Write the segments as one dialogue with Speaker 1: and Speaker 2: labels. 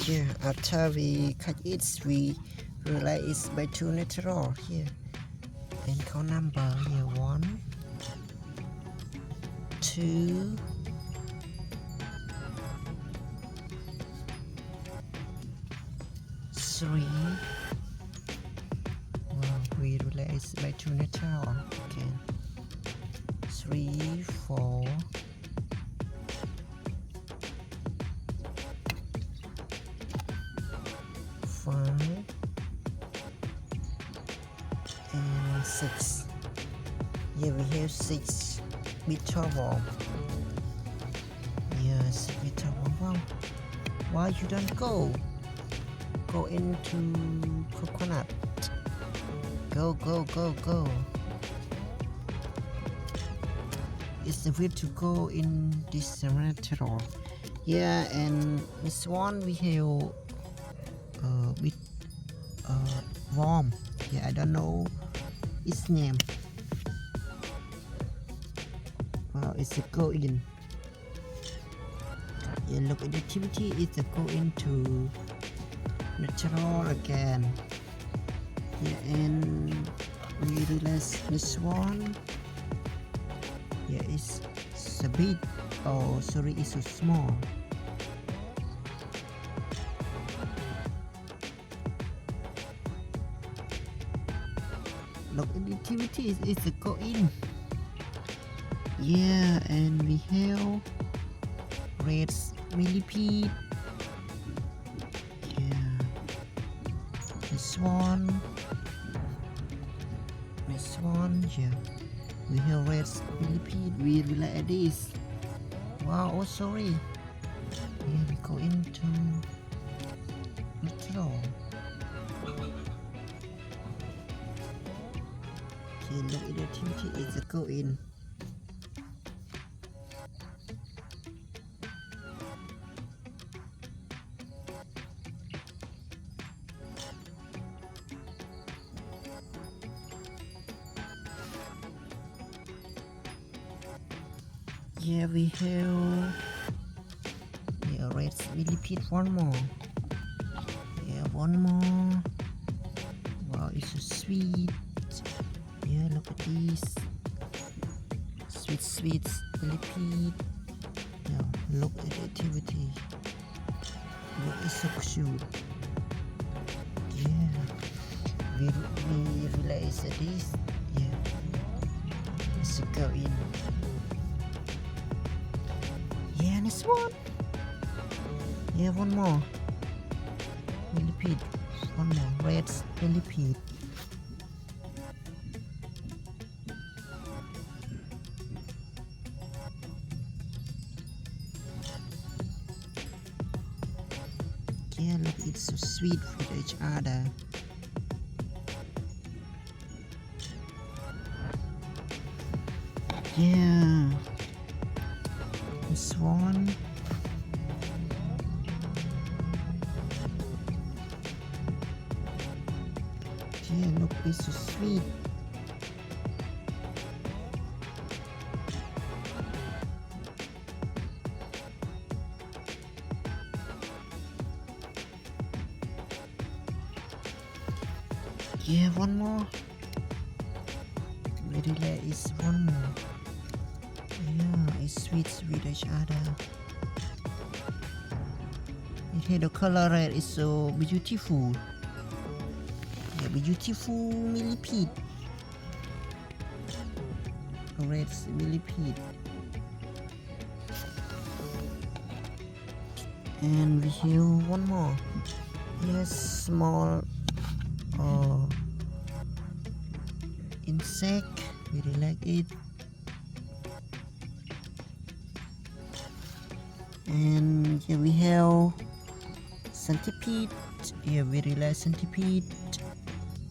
Speaker 1: here. After we cut it, we realize it's by 2 natural here. And count number here 1, 2, 3. We realize by 2 natural. Okay. 3, 4, 5, and 6. Here we have 6 Beetle worm. Yes, Beetle worm. Why you don't go into coconut? Go. It's the way to go in this natural. Yeah, and this one we have with worm. Yeah, I don't know its name. Wow, it's a go in. Yeah, look at the activity. It's a go into natural again. Yeah, and we realize this one. Yeah, it's a bit. Oh, sorry, it's so small. Look at the activity. It's a go in. Yeah, and we have red millipede. Yeah, this one. Yeah, we have red millipede. We really like this. Wow, oh sorry. Yeah, we go into natural. Okay, look at the activity. It's a go in. Yeah, we have red millipede. One more. Yeah, one more. Wow, it's so sweet. Yeah, look at this. Sweet millipede. Yeah, look at the activity. Look, it's so cute. Yeah, we realize this. Yeah, it's a go in. Yeah, this one. Yeah, one more. Millipede. One more. Red millipede. Yeah, look, it's so sweet with each other. Yeah. This one. Yeah, look, it's so sweet. Yeah, one more. Really like is one more. Yeah, it's sweet with each other. Okay, the color red is so beautiful. Yeah, beautiful millipede. Red millipede. And we have one more. Yes, small insect. We really like it. And here we have centipede. Yeah, we really like centipede.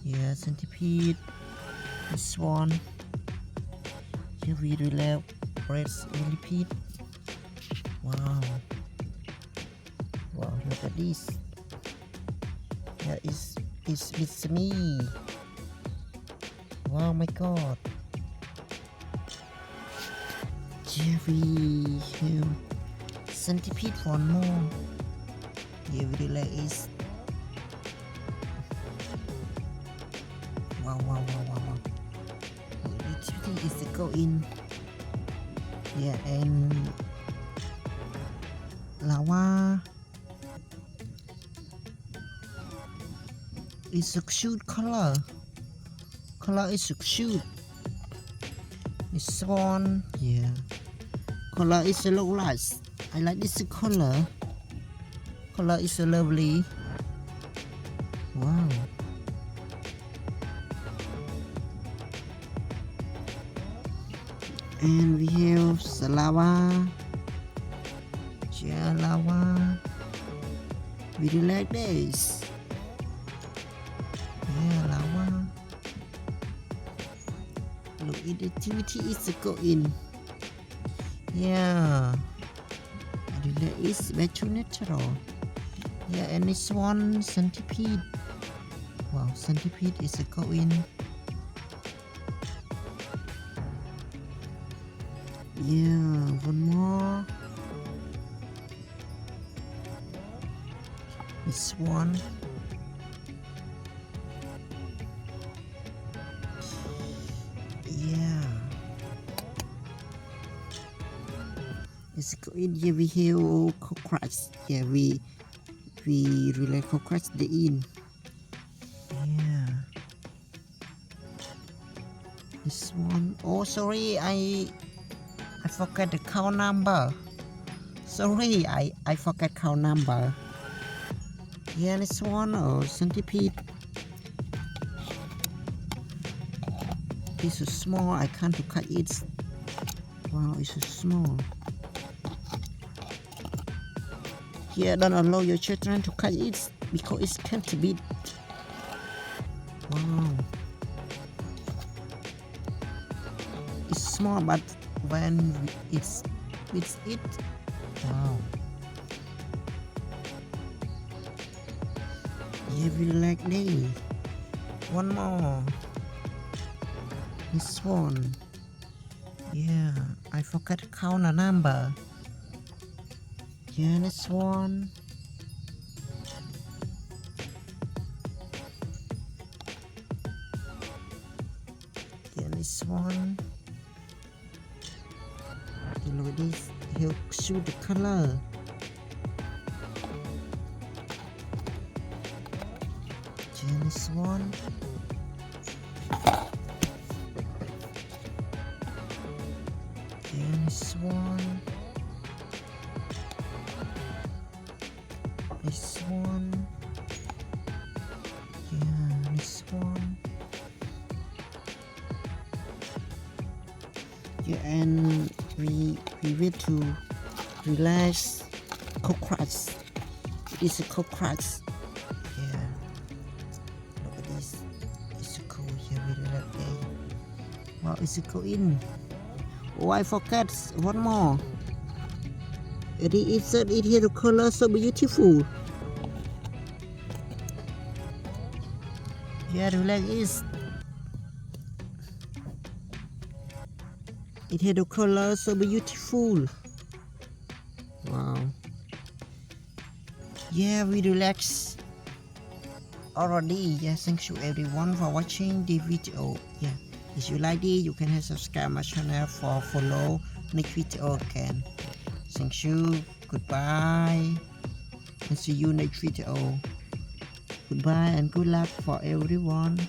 Speaker 1: Yeah, centipede. This one. Here we really like red millipede. Wow. Wow, look at this. Yeah, it's me. Wow, my god. Yeah, we have centipede, one more. Here we relax. Wow. Activity is to go in. Yeah, and lava is a shoot color. Color is a shoot. This one, yeah. Color is a low light. I like this color. Color is a lovely. Wow. And we have the lava. Yeah, lava. We do like this. Yeah, lava. Look at the activity is to go in. Yeah. I do like this back to natural. Yeah, and this one centipede. Wow, centipede is to go in. Yeah, one more. This one. Yeah. Let's go in here. We have cockroach. Yeah, we relay cockroach the in. Yeah. This one. Oh, sorry, I forgot the count number. Sorry, I forgot count number. Yeah, this one, oh, centipede. It's so small, I can't cut it. Wow, it's so small. Here, don't allow your children to cut it because it can't be. Wow. It's small, but when it's it. Wow. Yeah, we like this. One more. This one. Yeah, I forgot to count a number. Yeah, this one. Yeah, this one. You know this. He'll shoot the color. Yeah, this one. Yeah, this one. This one. Yeah, this one. Yeah, and we wait to relax cockroach. It's a cockroach. Yeah. Look at this. It's so cool. Yeah, we relax there. Wow, it's a cool in. Oh, I forgot one more. It here the color so beautiful. Yeah, relax is. It had the color so beautiful. Wow. Yeah, we relax already. Yeah, thank you everyone for watching the video. Yeah, if you like it, you can subscribe my channel for follow next video again. Thank you. Goodbye. And see you next video. Goodbye and good luck for everyone.